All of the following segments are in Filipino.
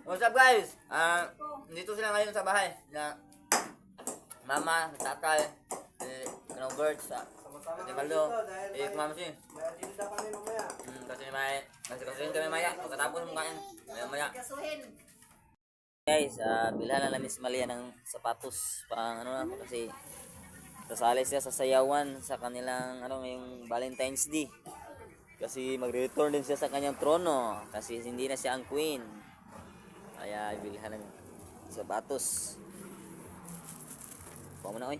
What's up guys? Dito sila ngayon sa bahay na mama, tatay, kanong bird sa Maldo, kumama siya. Tinda kami mamaya. Kasi kami maya, pagkatapos mo kain, maya. Guys, bilhan na lang Miss Malia ng sapatos pang ano na kasi sasali siya sa sayawan sa kanilang ngayong Valentine's Day. Kasi magre-return din siya sa kanyang trono kasi hindi na siya ang queen. Kaya bilhan ng sapatos. Kuha mo na, oy.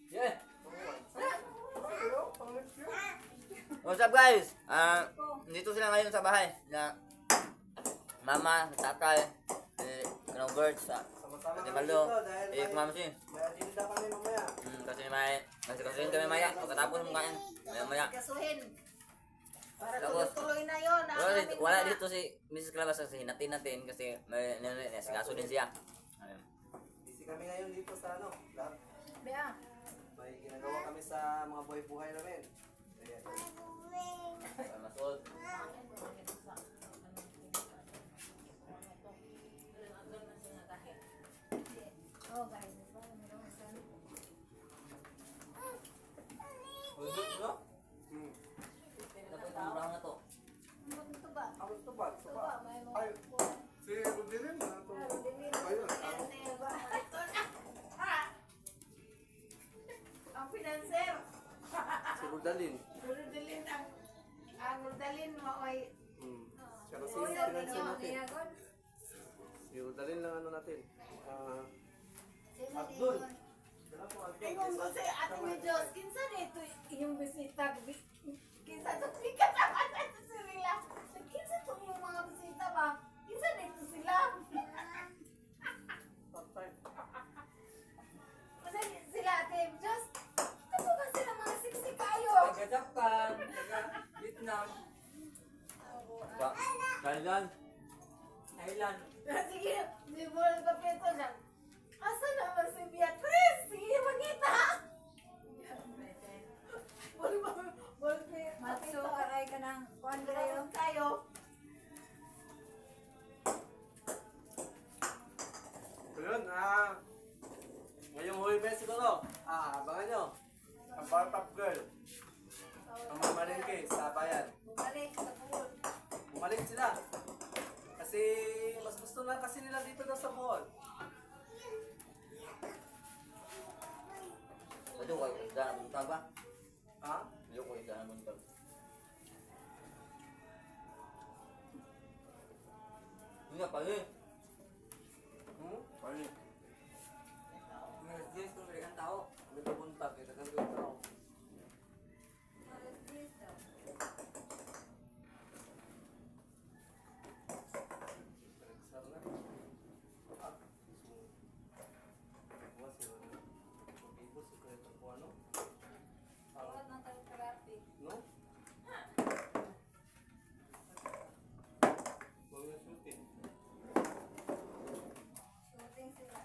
Yeah. What's up guys? Dito sila ngayon sa bahay na mama, tatay, kanong bird sa Maldo, kumama siya. Tinda kami mamaya. Kasi kami maya, pagkatapos mo kain, maya. Para tuloy na yun. Wala dito si Mrs. Clavas kasi hinatin natin kasi may nasigaso din siya. Busy kami ngayon dito sa lahat. Bea. May ginagawa kami sa mga buhay-buhay namin. Ayan. Masol. Oh guys, Murang na to. ito ba? Ako ito ba? Ito ba? May mga Ay, si Rodilin na ito. Ayun. Ang financer. Si Rodalin. Ang Rodalin mo ay Siya kasi yung pinansin natin. Si Rodalin lang natin. Abdul. Tingong ko sa ating ni Diyos, kinsa nito yung bisita, kinsa ito sikat naman ito sila. Kinsa ito yung mga bisita ba? Kinsa nito sila? Kasi sila ate Diyos, kaso ba sila mga siksi kayo? Taga-Japan, taga-Vietnam. Thailand. Sige, di mo lang kapito siya. Asa naman si Beatrice? Sige, magkita! Matso, aray ka ng kondrayo. Kayo. Ayun, ngayong Huwebes siguro, abangan nyo. Ang Bartop Girl. Ang mamalingke sa bayan. Bumalik sa pool. Bumalik sila. Kasi mas gusto na kasi nila dito daw sa mall. Ito ko isda na buntag ba? Ha? Ito ko isda na buntag. Hindi nga pala eh. Pwede. Mas yes kung may kang tao. May buntag, ito kang tao. Tawad ng therapy. No? Huwag na shooting. Shooting sila.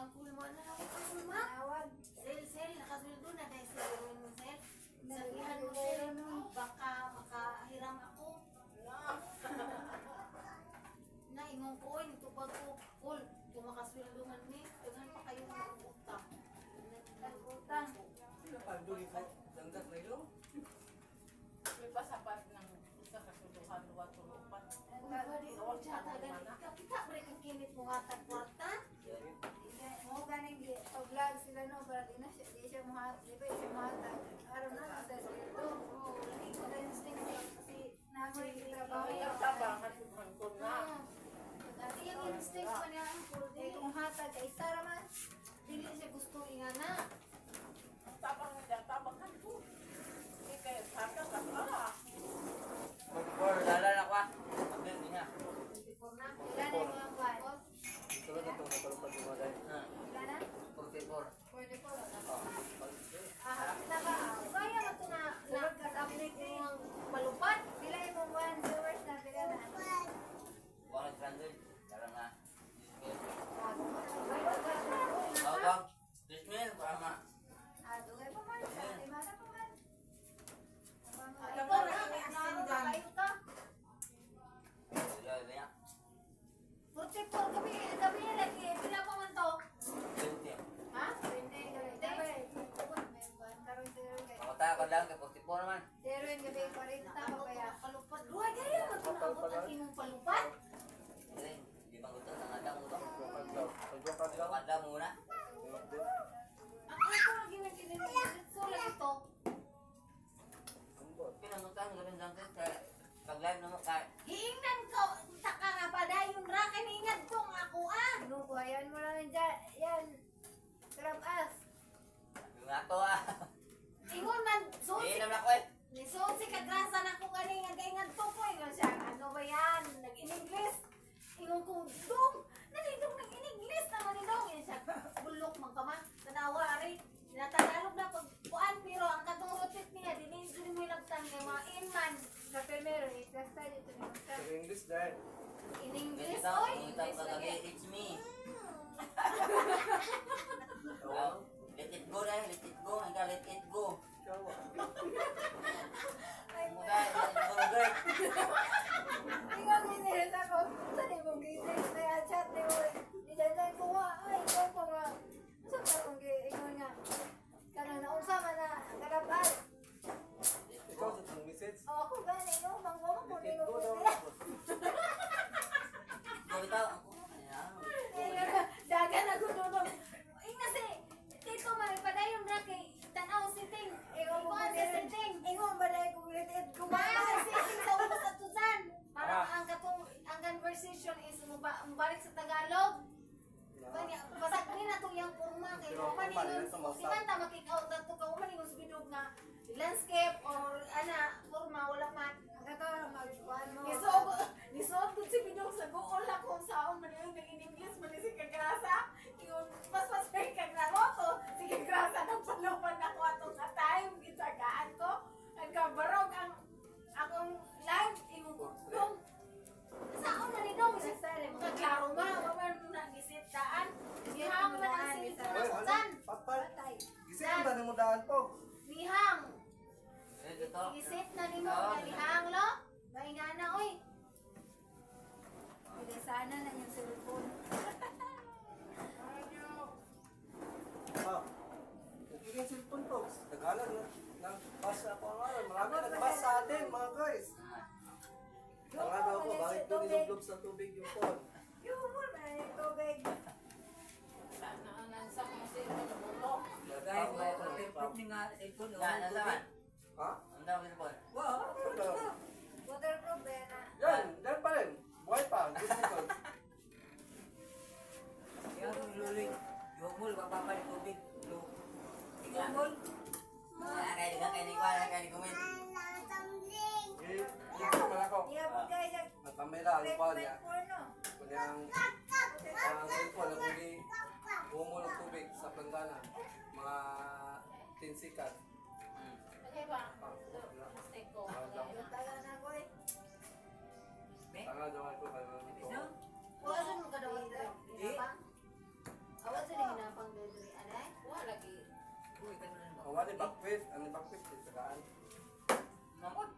ang kulma na lang ang kulma. Awag. Sel, nakasweldo na dahil sa gawin mo, Sel. Sabihan mo, Sel, baka makahiram ako. Na, ingong ko, ito pag ko, kul, kung makasweldo man ni, dagan pa kayo ng utang. Utang. Panduli ko. Danggat na ilo. May pasapat ng isa ka suduhan, duwa, tulupan. Kita break ang kinit mo nga kwarta. Mo ganing di vlog sila no para di na siya di siya mahat di ba siya mahat araw na sa dito ko na instinct kasi namoy trabaho Ang tabangan yung hangkon na. Dati yung instinct pa niya ang eh kung hatag kay Sara man dili siya gusto ingana. Ang tabang na dyan, tabang ka po. Hindi kayo, hanggang ka pa. Mag-4, dala na ko ah. Pagdil niya. Na, ilan na yung mga buwan Ito na ito. Napalupad yung mga dahil. ilan na 44. 44 kita ba? Kaya mo ito na update mo ang malupad. pila yung buwan viewers na pila na 100. Dala na. ah Bawang. Dismil, para ma. dugay pa man siya di mana pa man Ito na kayo ka. Dala niya. 44 kami lagi. Pila pa man to? 20. Ha? Pakata ko lang kay 44 naman. Pero yung gabi 40 pa kaya Palupad. Luwa kaya mo ito naabot ang imong palupad. Hindi. Di bang gusto? Tangada mo ito. Pagwakan lang. Tangada muna. Ang ito lagi na kininilit. So lang ito. Ambot. Pinangutan ko rin lang kay pag-live naman kay Giingnan ko. Taka nga pa dayon ra. Kaningad ko nga ako ah. Buhayan mo lang dyan. Yan. Grab us. yung ato ah. Ingon man. Hindi naman ako eh. Nisuot si kagrasa na kung ano yung nagaingan to po. Ingon siya. Ano ba yan? Nag-in-English. Ingon ko. Dong. Nalidong nag-in-English naman ni Dong. Yan siya. Bulok man ka man. Tanawa ari. Tinatagalog na pag kuan. Pero ang katong rotit niya. Dinin mo ilagtan ng mga inman. Sa primero, i-class tayo ito ni Masa. Sa English dahil. In-English. Ito, Oy. ito ko lagi. It's me. Let it go dahil. Let it go. Hanggang let it go. Ikaw ah. Muna, let it go girl. Ikaw ginirita ko. Saan mo ginirita na yung chat ni mo? Nidandan ko nga. Ay, ikaw pa nga. Saan ka mong ginirita nga? Kanang naunsa man na karapal. Ikaw sa itong message. O ako gani, no? Mangmama ko Let ni it go daw. Go bitaw. Ayan. Dagan ako doon. Kasi, dito man, padayon na kay Tanaw Siting. Ikaw mo Ikuan sa Siting. Ikaw ba na yung ginirita ko ba? Kumaya sa Siting sa ulo sa Tuzan. Parang ang conversation is mabalik sa Tagalog. Pasag ni na itong yung purma kay Pero Roman purma, yun. yun sa mga Di man ta makik-out na ito ka Roman yung subidog na landscape or purma, wala man. Ang kato, magkuhan mo. Nisuot ko si Bidog sa Google na kung saan man yung nag-in-English man si Kagrasa. Yung mas may Kagraroto, si Kagrasa nang palupan na ko atong time. Gitsagaan ko. Ang kabarog ang akong live. Yung saan man ni Dong? Magkaklaro ba? Waman mo na gisitaan. Nihang man ang silito na Oy, ko ano? dyan. Patay. Patay. Gising mo na mo daan po. Nihang. Ito. Isit na ni mo. Nihang lo. Bahinga na, oy. Hindi sana na yung cellphone. Ah. Yung cellphone folks. Nagalan na. Nagbasa ako ang aral. Marami nagbasa sa atin mga guys. Tanga daw ko. Bakit doon nilublog sa tubig yung phone? Yung humor na yung tubig. Sana ang nansa mo sa ito na bulok. Lagay mo ay waterproof ni nga ito no. Yan, nasaman. Ha? Ang daw ko po. Wow. Waterproof ba yan na? Yan pa rin. Buhay pa. Good people. Yan luling. Yumul papapal tubig. Yumul. Kaya ni comment. Ito man ako. Iya po guys, yung Natamay lang. Ano pa niya? porno. Kunyang ang cellphone na kuli humul ng tubig sa planggana. Mga tinsikat. Okay ba? Mistake ko. Yung taga na ko eh. Tanga daw ako. Bisa? Awasan mo ka daw. Eh? Awasan mo Bakit? Ano bakit? Dito saan? Mamot.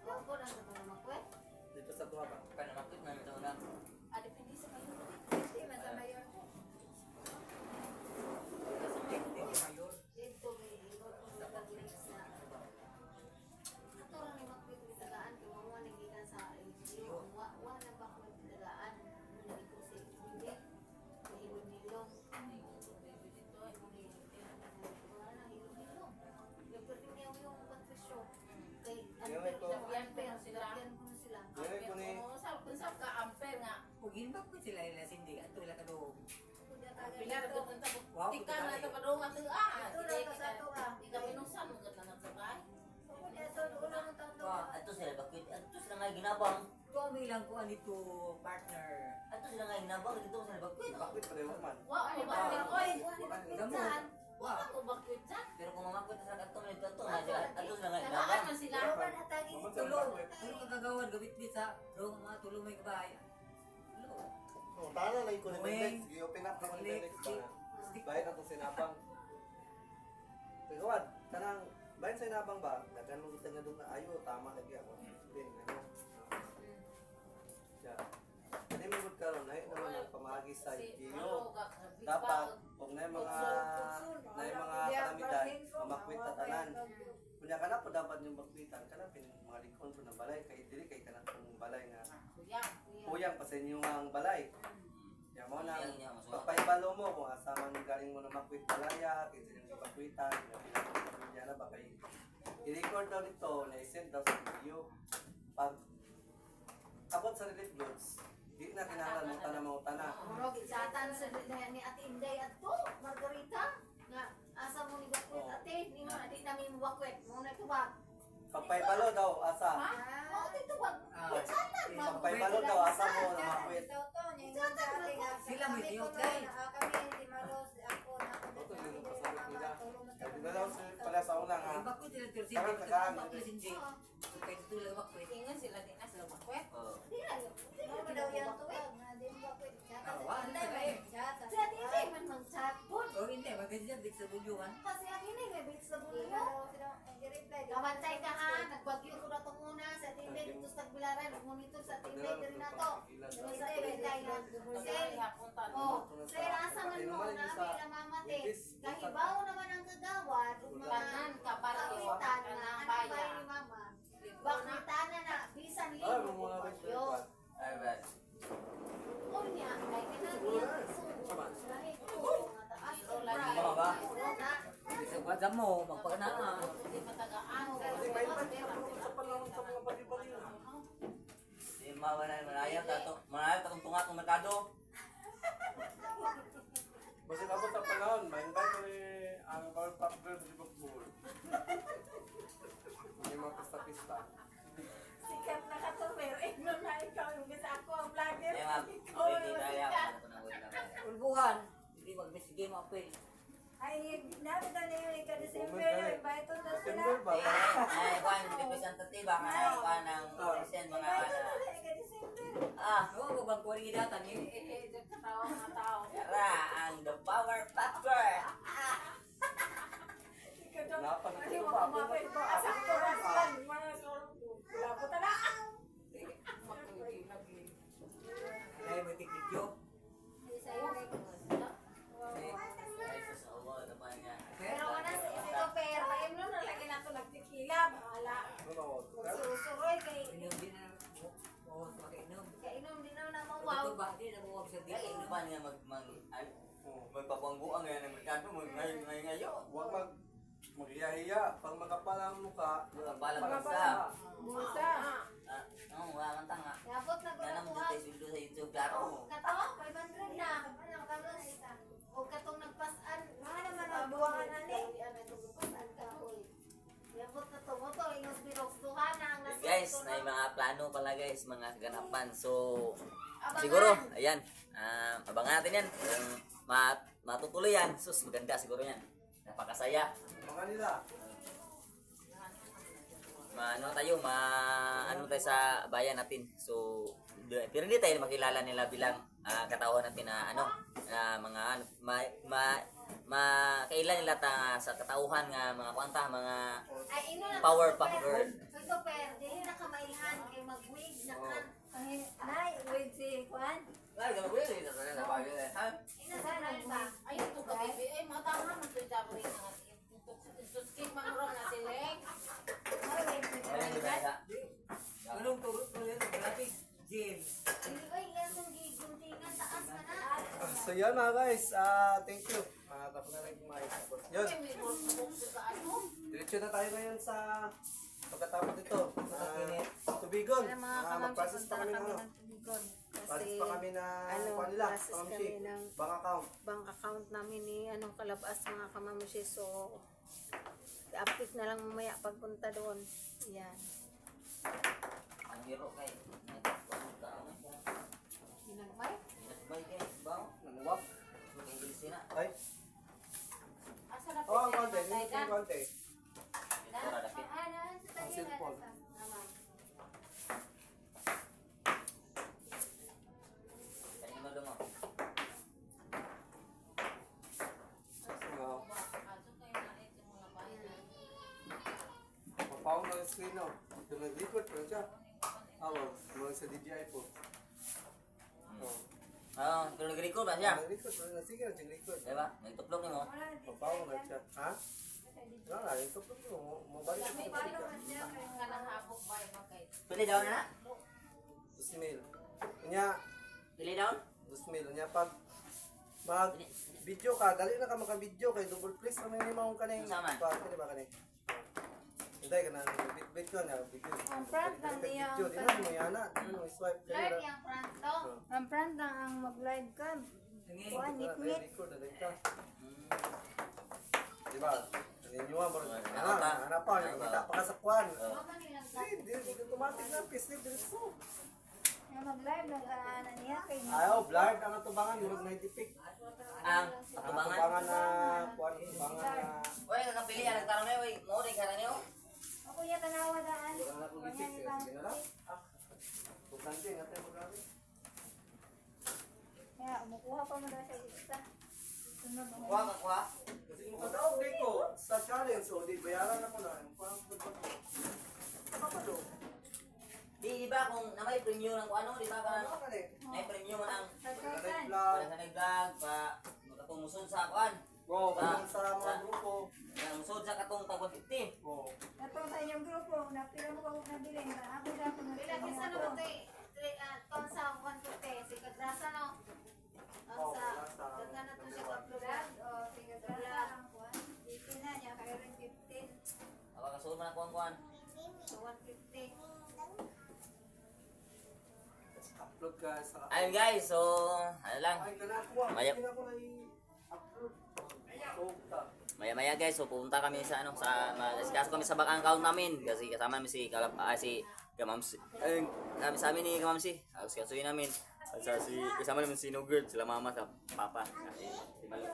Ako na sa mga makwet. Dito sa tuwa ba? Panamakit na ito na. Ah, depende sa kayo. Hindi man sa mayor. Hindi mayor. Dito may ikaw kung sa pag-links na. Ato lang ni makwet ni tagaan kay mga nagikan sa LGU. Wa na ba ko tagaan. Hindi ko si hindi. May hilong-hilong. Wala na hilong-hilong. Yung pwede niya yung patricyo. Kay ano Yung ito. yan pero silagyan ko na sila. Ngayon ko ni... Kung sa ka-ampere nga, Ugin ba ko sila ila sindi ato ila kadong. pinaragot ng Wow, tabok. Tika na ito pa doon nga ito. Ah, Ito lang sa ato ka. Di ka pinusan mo ganda ng sabay. Ato sila bakit? Ato sila nga ginabang. Kami lang ko anito partner. Ato sila nga ginabang dito sila bakit? Bakit pareho man? Wa ako bakit oy. Gamot. Wa ako bakit dyan. Pero kung mamakwit sa ato nito ato nga sila ato sila nga Tagaan ginabang. man sila. Tulong. Tulong ang kagawad gabit di sa dong mga tulong may kabayan. Oh, tara lang ko ni Uwing. Bendex. Gi-open up na ko ni Bendex ba? Bayan na itong sinabang. Pagkawad, kanang bayan sa sinabang ba? Dagan mo kita nga doon na ayo, tama lagi ako. Ben, ano? Siya. Hindi mo gud karon ay naman ang pamagi sa iyo. Dapat kung na yung mga kalamidad, mamakwit at tanan. Kunya kana po dapat yung makwitan kana pin mga likon po ng balay kay dili kay kana pong balay nga Kuya. kuyang pa sa inyo ang balay. Ya mo na Yang niya masuk. papaibalo mo kung asa man galing mo na makwit balaya, kinsa yung ipakwitan, ya na ba kay i-record daw dito na i-send daw sa video. Pag abot sa relief goods, di na kinahanglan mo tanang mga tana. Murag isatan sa ni Ate Inday ato, Margarita. Nga asa mo ni bakwet ate, ni mo na di namin bakwet. Mo na tubag. Pagpaibalo daw asa. Ah, ate tubag. Isatan mo. Pagpaibalo daw asa mo na makwit. Sila may tiyok kay. Ito din ang pasalit nila. Di na daw pala sa una nga. Ang bakit sila tur sindi. Karang tagaan. Ang bakit sindi. Kay dito lang makwit. Tingnan sila di na sila bakwet. Oh. Di na yun. Di na daw yan tuwag. Di mo bakwet. Awan na kay. Si Ate Inday man mag-chat po. O hindi magkadya dik sa bulyuhan. Kasi ang Inday may bits sa bulo. Kamantay ka ha, nagbagyo ko na itong una sa Ate Inday dito sa Tagbilaran, nag-monitor sa Ate Inday dito na to. Dito sa Ate Inday na. Sir, oh, sir, asa man mo na may namamate. Kahibaw naman ang kagawad, ug mga Tanan ka para kapitan iwasan na ng anak bayan bayan. ni mama. Bakwitan na na, bisan Ay, libo mo mga ko best bagyo. Ay ba. Unya, kay kanang yan, sugo, lahi ko, mga taas, Mga ba? na. Hindi sa kwadza mo magpaganaan. Di matagaan. Kasi may man sa panahon sa mga bali-bali na. Di manayang tatong tunga tong merkado. Basta abot sa panahon, may invite ko ni ang power pop girl sa Liverpool. May mga pista-pista. Sikat na ka to, pero ignon na ikaw yung kasi ako ang vlogger. Kaya nga, pwede tayo ako na wala na. Ulbuhan. Hindi mag-message mo apel. Ay, nabi na niyo yung ka-December, December, invite na sila. December ba? Ay, kuan representative ba kuan ng present mga ah, Oo, bang kuwari data ni. Eh, dyan ka tao, mga tao. Tara, ang the power factor. Ikaw daw, Napan na hindi ito mo ba? kumapit ko. Asang ko na sila, mga sorong ko. Wala ko tala. Makulit lagi. Dahil may tikidyo. Ay, sa uwa naman niya. Pero wala si ito, pero kayo nun, nalagi na ito nagtikila. Bahala. Ano ba? Susuroy kay Inom din na. Oo, makainom. kainom din na Ito mawaw. ba? Di na buwag sa Kaya dito. hindi ba niya magpapangguang ngayon ng merkado mo ngayon. Huwag maghiya-hiya. Pag magkapal ang mukha, Ang balang sa. Musa. Oo, wala kang tanga. Yabot na Yan ang ko dito sildo sa YouTube klaro. Kato, 500 na. Ano, kalos. O katong nagpasan. Mga naman ang buwangan na ni. Ano ito, nagpasan ka, oy. Yabot na to. Mo to, inos birox. Tuhan na ang nasa. Guys, may mga plano pala guys, mga kaganapan. So, Abangan. siguro, ayan, abangan natin yan. Kung matutuloy yan, sus, maganda siguro yan. Napakasaya. mga nila. Ano tayo sa bayan natin. So, pero hindi tayo makilala nila bilang katauhan natin na mga makailan nila ta sa katauhan nga mga kwanta, mga Ay, ino na Power to, pack super. girl. Ito, per. Dili na kamaihan. Kay mag-wig na ka. Nay, wait si Juan. Ay, gano'n ko yun. Ha? Inasalan pa. Ayun to kabibi. Eh, matama man to dabri nga. Suskin man ron na siling. Nay, wait si Ay, hindi ba isa? Anong turot mo yan? Graphic, James. Hindi ko iyan kung giguntingan taas ka na. So yun mga guys, thank you. Tapos na rin kumain. Yun, May bulbog sa ano. diretso na tayo ngayon sa pagkatapos dito. Tubigon. Mag-process pa kami ng ano. Process pa kami na kuha nila. Pamamsi. Bank account. Bank account namin ni anong kalabas mga kamamushi. So, i-update na lang mamaya pagpunta doon. Yan. Ang hero kay. Ginagmay? May kay. Baw. Nanguwap. Mag-English na. Ay. Asa na Oh, ang konti. Hindi ko yung konti. Tora dapit. Ano, sa tayo Cellphone. Kanino mo dumo? So, Aso kayo na ito mga bayan. papawang ng screen no. Ito nag-record pa siya. Mga sa DJI po. Oh. Oo, pero nag-record ba siya? Nag-record pa rin. Sige, nag-record. Diba? Nagtuplok ni mo. Papawang na siya. Ha? Wala nga, yung tuplok mo. Mabalik Kami ko. dito nga nanghabok ba yung mga kayo. Pili down na na? 2,000. Kanya, Pili down? 2,000. Kanya pag mag-video ka, dali na ka maka-video kay double press na may limang kaning. Sama. Pwede ba kaning? Hindi ka na, bit ko na, video. Ang front lang niya. Video, di na, may ana. Ano, swipe ka Live nila. yung front to. Ang front lang ang mag-live cam. Juan, ngit-ngit. Record na ka. Di ba? Ninyo mo. Nakata. Ano pa, nakita pa ka sa kwan. Mama nilang Hindi, automatic na, pislit, diretso. Yung mag-live lang na niya kay Ayaw, blurred ang atubangan, durog 90 pic. Ang Ang atubangan. atubangan na, kwan, atubangan na, Uy, kakapili yan. Nagkaroon na yun. Mo, di ka na niyo. Ako niya tanawa daan. durog na kong Kanya gisik. ni Sige na lang. Bukante, natin magkari. Kaya umukuha pa mo daw siya isa. Sunod mo. Kuha ka, kuha. Kasi makadaog di ko sa challenge, so di bayaran ako na. Parang kapalo. Di ba kung na may premium ng kung ano, di ba ka Ano ka eh? may premium ng Pagkakan. para sa nagdag, pa makatumusod sa kuan. Bro, kung sa mga grupo. Musod sa katong tagod 50. Oh. Natong sa inyong grupo, napila mo ko nabiling na ako daw kung Pila kisa na ko tong sa 150 si Kagrasa no. Ang sa daga na to siya upload. o sige drasa ang kuan. Ikin na niya kayo rin 15. Ako kasuod man ang kuan. So 150. Upload ka sa... Ayun guys, so ano lang. Ay, kanakuha. Maya- Hindi na ako na-upload. So, Maya-maya guys, so pupunta kami sa ano sa discuss kami sa bank account namin kasi kasama namin si si Kamamsi. Kami sa amin ni Kamamsi. Tapos kasuyin namin. At sa si kasama namin si Nugert, sila mama sa papa. Kasi si Malo.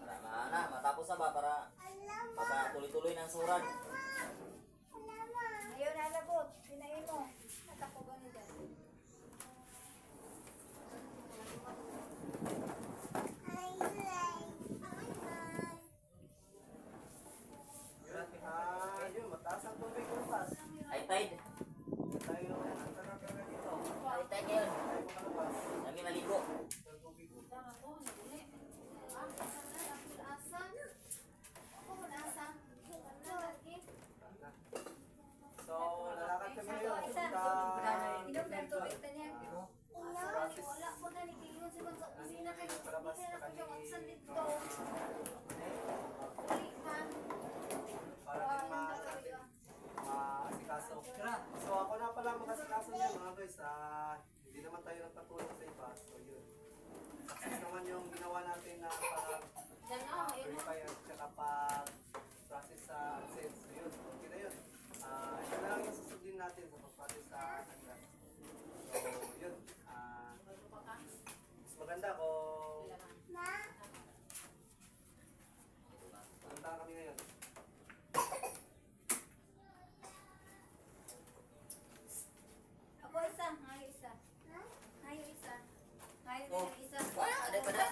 Para matapos na ba para tuloy-tuloy ng surat. Ayun nalabot, pinain mo. At ako gano'n dyan. yun, mataas ang tubig bukas. Ay tide. Tayo, ang sarap ka dito. Ay tide yun. Tayo makalabas. Kami maligo. Ang tubig ko. Tama ko, naguli. Ah, asan? Ako mo asan? So, lalakad kami ngayon. Isa, Punta... inom ng tubig na niya. Wala po na nagkiingon si Mang sa kusina kayo. Hindi na ako siya magsan dito. Uli man. Para din maasikaso. So, ako na pala makasikaso niya mga guys. Hindi naman tayo nagpatulong sa iba. So, yun. Success naman yung ginawa natin na Yan o, yun o. verify at saka process sa AdSense. So, yun. Okay na yun. Ito na lang yung susundin natin sa pag-process sa AdSense. So, yun. Mas maganda kung punta kami ngayon. Ako isa, hayo isa. Hayo isa. Hayo din ang isa. Wala, ada pa na.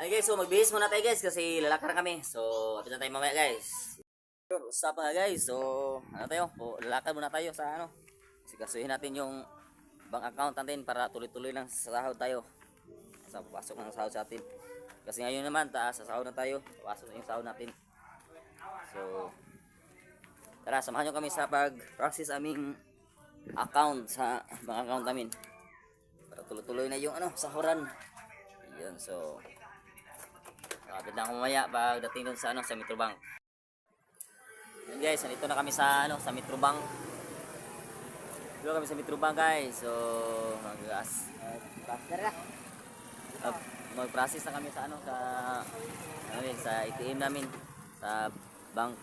Okay guys, so magbihis muna tayo guys kasi lalakad na kami. So, apit na tayo mamaya guys. Yun, usapan nga guys. So, ano tayo? Lalakad muna tayo sa ano. Sikasuhin natin yung bank account natin para tuloy-tuloy lang sa sahod tayo. Sa papasok ng sahod sa atin. Kasi ngayon naman, taas sa sahod na tayo. Papasok na yung sahod natin. So, tara, samahan nyo kami sa pag-process aming account sa bank account namin. Para tuloy-tuloy na yung ano, sahuran. Yun, so kapit na ako mamaya pagdating dun sa ano, sa Metrobank. Yun guys, nandito na kami sa ano, sa Metrobank. Dito kami sa Metrobank guys. So mag-process na kami sa ano, sa ano yun, sa ATM namin, sa bank.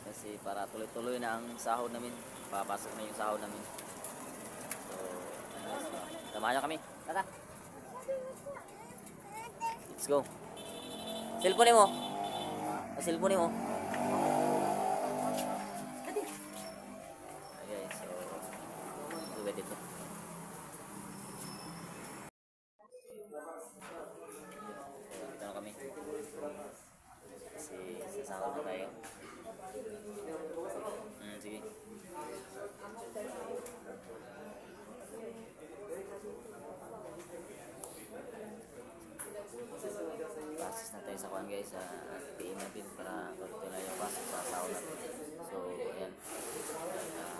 Kasi para tuloy-tuloy na ang sahod namin, papasok na yung sahod namin. So samahan nyo kami. Tara. Let's go. Cellphone mo. Cellphone mo. Okay, so suwede dito. Dito na kami. Kasi sasahod na tayo. Sige. Process na tayo sa kuhan guys, sa ATM natin para tuloy na yung pasok sa sahod natin. So, ayan.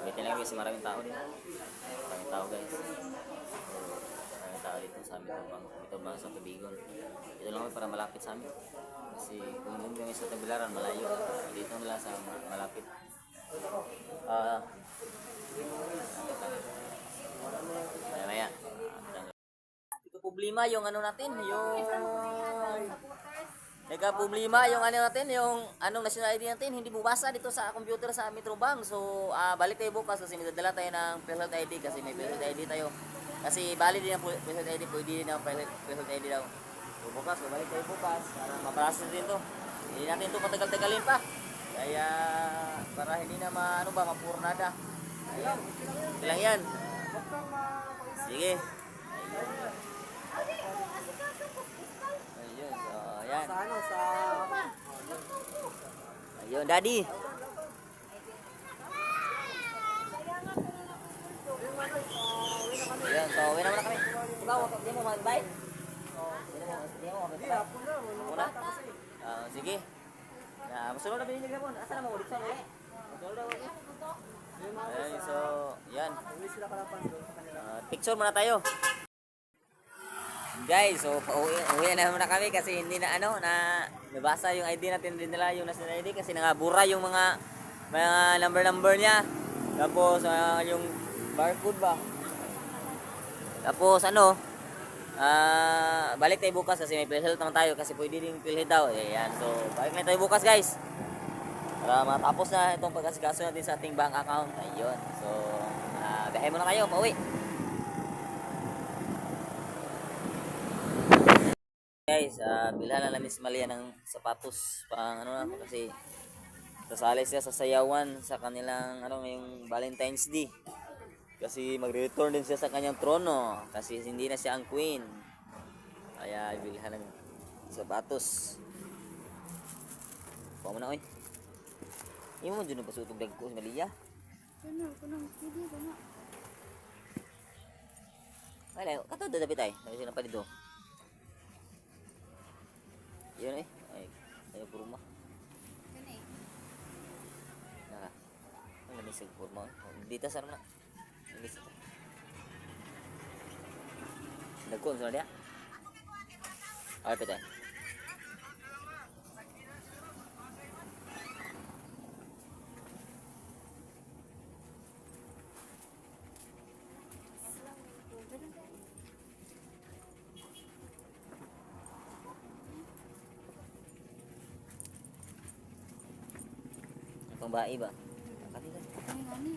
Wait lang guys, maraming tao dito. Maraming tao guys. So, maraming tao dito sa amin. Ito ba sa Tubigon. Ito lang kami para malapit sa amin. Kasi kung doon kami sa Tagbilaran, malayo. Dito nila sa malapit. Maya-maya. Ito problema yung ano natin, yung nagka-problema yung ano natin, yung anong national ID natin, hindi bubasa dito sa computer sa Metrobank. So, balik tayo bukas kasi may dadala tayo ng PhilHealth ID kasi may PhilHealth ID tayo. Kasi valid din ang PhilHealth ID, pwede din ang PhilHealth ID daw. So, bukas, balik tayo bukas para ma-process din to. Hindi natin to patagal-tagalin pa. Kaya, para hindi na mapurnada. Ayan. Ito lang yan. Sige. Ayun, so, ayan. Sa ano, sa... Ayun, Daddy. Ayun, so, uwi na muna kami. Ikaw, hindi mo mag-bite? Hindi mo mag-bite? Muna? Sige. Masunod na binili ka po. Asa na mo? Ulit sa muli. Masunod na ulit. Ayun, so, yan. Picture muna tayo. Guys, so uwi na muna kami kasi hindi na ano na nabasa yung ID natin din nila, yung national ID kasi nangabura yung mga number niya. Tapos yung barcode ba? Tapos ano? Balik tayo bukas kasi may PhilHealth naman tayo kasi pwede din PhilHealth daw. Ayan, so balik na tayo bukas guys. Para matapos na itong pagkasikaso natin sa ating bank account. Ayun. So, biyahe muna kayo, pauwi. Guys, bilhan na Miss Malia ng sapatos pang ano na kasi sasali siya sa sayawan sa kanilang ano ngayong Valentine's Day. Kasi magre-return din siya sa kanyang trono kasi hindi na siya ang queen. Kaya bilhan ng sapatos. Kuha mo na oy. Imo mo dyan pasutog dagko si Malia. Ano, kunang pwede ko na. Wala, kato dadapit ay. Kasi na pa dito. Yun eh. Ay, ayaw purma. Naka. Ang lamisig purma. Dito sa na. Lamisig. Dagko sa dia. Ay, pita. Pambae ba? Kanina. Ay, nani.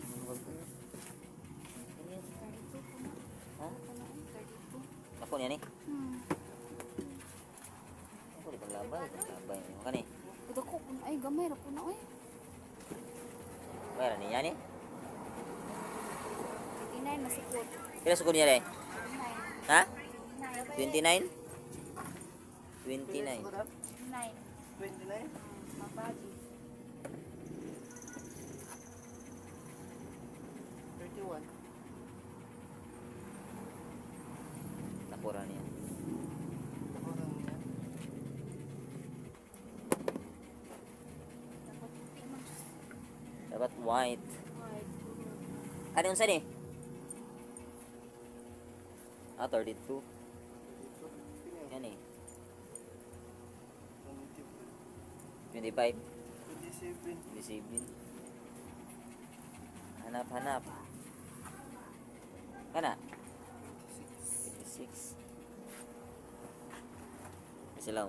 Ha? Ako niya ni? Ako di panglabay. Panglabay. Kani? Ito ko, ay, gamay ra po na, oy. Mayroon niya ni? 89 masikot. Kaya sukun niya rin? 89. Ha? 89. 29. 9. 29? Mabagi. 31. Nakura niya. Kurang niya. Dapat puti man. Dapat white. White. Ano yung saan eh? 32. Yan eh. 25. 27. 27. Hanap. Kana? 56. Silaw.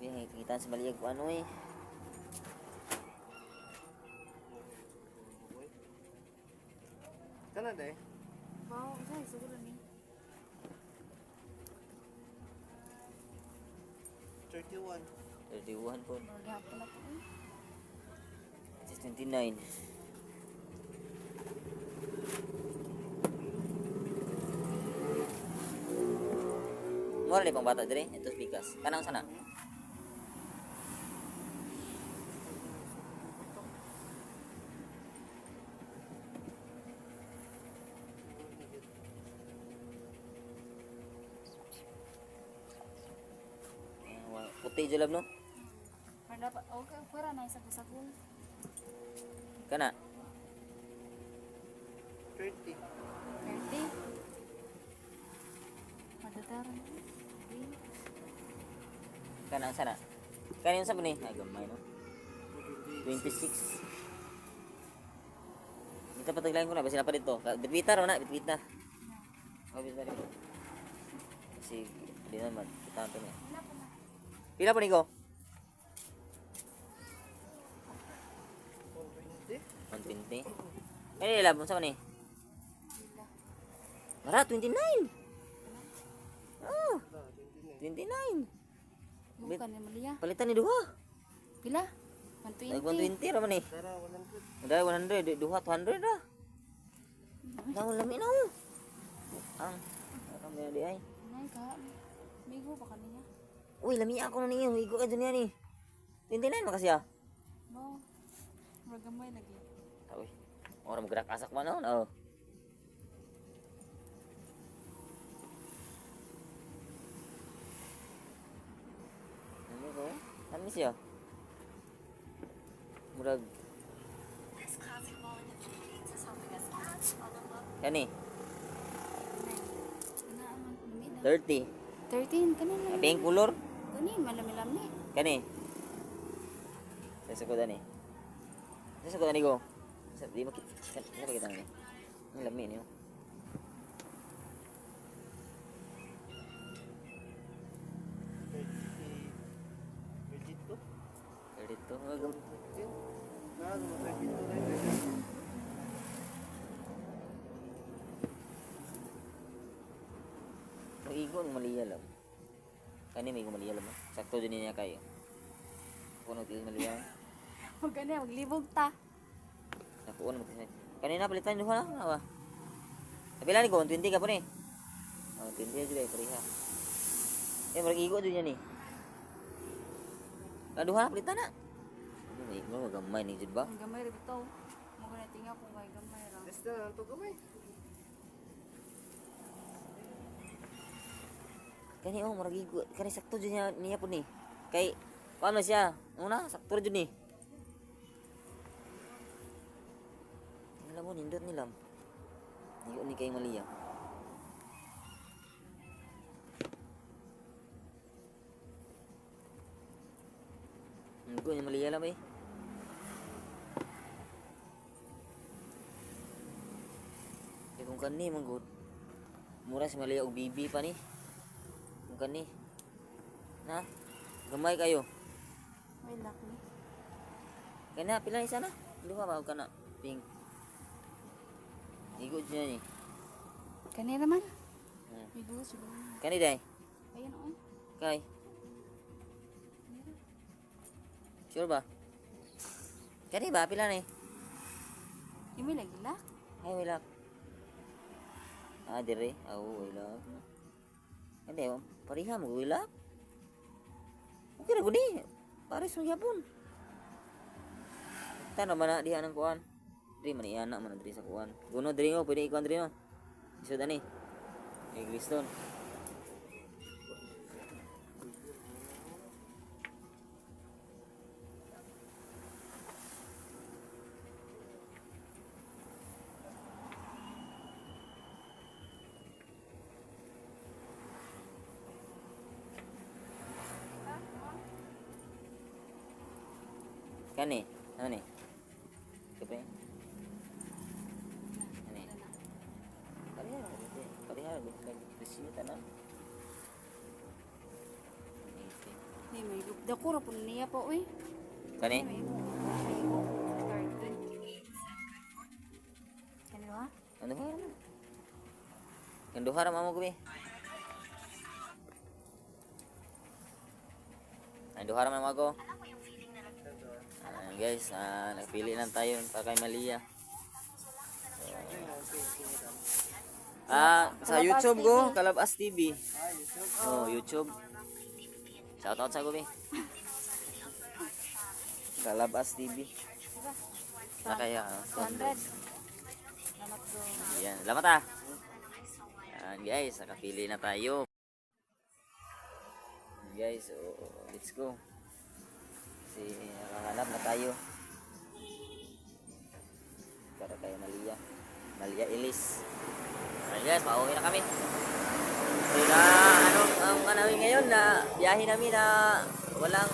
Yan, kita sa maliyag ko ano eh. Canada eh. Wow, guys, siguro ni. 31. 31 po. Maghapon na po. This is 29. Mura ni pang bata dire. Ito bigas. Kanang sana? Puti julab no? Pero dapat, okay, pwera na isa sa kul. Kana? 30. 30. Madadaran. Kanang sana? Kanang sa ni? Ay gamay no? 26. Dito pataglayan ko na. Basi na pa dito. Bitbita raw na. Bitbita. Oh, bitbita dito. Kasi di naman. Kita natin eh. Pila po ni ko? 120. 120. Kaya nila po sa ni? Mara, 29. Oh, 29. Bukan ni Malia. Palitan ni duha. Pila? Ay 120. 120 raman ni. Tara, 100. Udah 100, duha 200 dah. Nang lami na oh. Ang may di ay. Nay ka. Migo pa kaniya. Uy, lami ako na niyo. Igo ka dyan yan eh. 29 makasih ya. Mo. Magamay lagi. Uy, orang bergerak asak mana? Oh. Ano ko? Ano siya? Murag. Kani? Ina man lumi na. 30. 13 kanin na. Pink color? Kanin malami-lami. Kani? Sa sakudan ni. Sa sakudan ni ko. Sa di makita. Sa makita ni. Ang lami niyo. Dito. 32. Nah, 32. Mag-igon maliya lang. Kani may maliya lang. Sakto din niya kayo. Kuno til maliya. Huwag ka na, maglibog ta. Nakuha mo kasi. Kanina palitan duha na ba? Kapila ni ko 120 ka po ni. Oh, 20 juga pariha. Mag-igo din yan ni. Duha na palitan na. May mo gamay ni jud ba? Ang gamay rin ito. Mga na tinga kung may gamay ra. Basta na to gamay. Kani oh maragigo. Kani sakto jud niya po ni. Kay paano siya? Una sakto jud ni. Alam mo nindot nilam. Igo ni kay Malia. Igo ni Malia lang eh. Kung kani manggod. Mura si Malia og bibi pa ni. Kung kani. Na. Gamay kayo. May luck ni. Kana pila isa na? Duha ba og kana pink. Igo dyan ni. Kani naman. Hmm. Migo siguro. Kani day. Ayan o. Kay. Sure ba? Kani ba pila ni? Yung may lagi luck. Ay wala. dire. Oh, ilap. Hindi, pariha mo ilap. Okay ra gud ni. Pares mo gyapon. Tano man na diha nang kuan. Diri man iana man diri sa kuan. Guno diri mo, pwede ikuan diri no. Isod ani. Eh, Griston. Kani, ano ni? Kape. Ani. Parihara, bisita na. Ni may dako ra pud niya po uy. Kani? Kani ha? Ano ba? Kanduhara mo ko be. Kanduhara mo ako. Guys, nagpili lang tayo para kay Malia. Sa YouTube ko, Kalabas TV. Oh, YouTube. Shoutout sa ko be. Kalabas TV. Kaya 200. yan, salamat ah. Yan guys, nakapili na tayo. Yan guys, so let's go. Kasi nakahanap na tayo para kay Malia Elise. Ayan guys, pauwi na kami. So na ang namin ngayon na biyahe namin na walang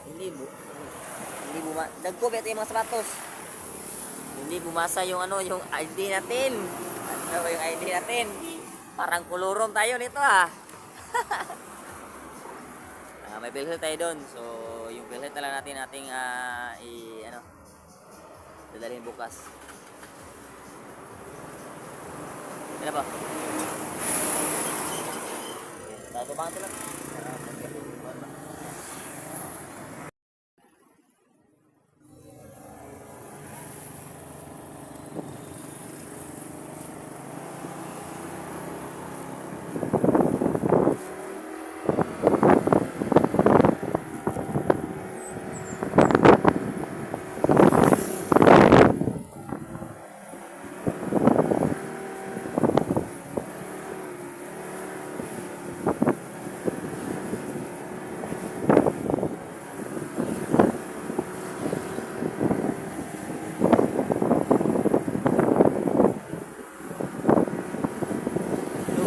hindi nagkopit yung mga sapatos. Hindi bumasa yung yung ID natin. Ano ba yung ID natin? Parang kulurom tayo nito ah. May bilhin tayo doon. So yung bilhin na lang nating dadalhin bukas. Ano ba? Tato bang lang.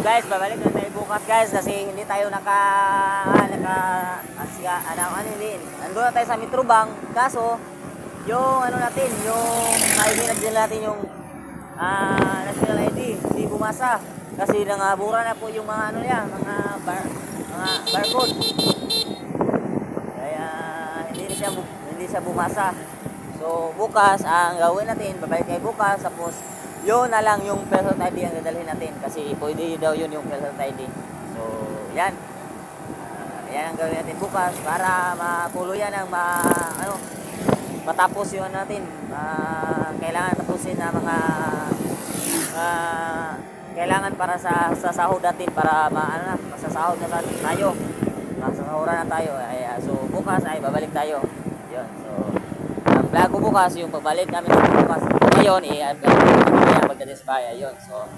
Guys, babalik na tayo bukas guys kasi hindi tayo nandun na tayo sa Metro Bank kaso yung natin, yung ID natin yung national ID hindi bumasa kasi nangabura na po yung mga mga barcode kaya hindi siya bumasa. So bukas ang gawin natin, babalik tayo bukas tapos yun na lang yung personal ID ang dadalhin natin kasi pwede daw yun yung personal ID. So, yan. Yan ang gawin natin bukas para matuluyan ang matapos yun natin. Kailangan tapusin na mga kailangan para sa sahod natin para masasahod na tayo. Masasahuran na tayo. So, bukas ay babalik tayo. Yun. So, ang vlog ko bukas yung pagbalik namin bukas. Ngayon, pagdating sa bahay, ayun. So,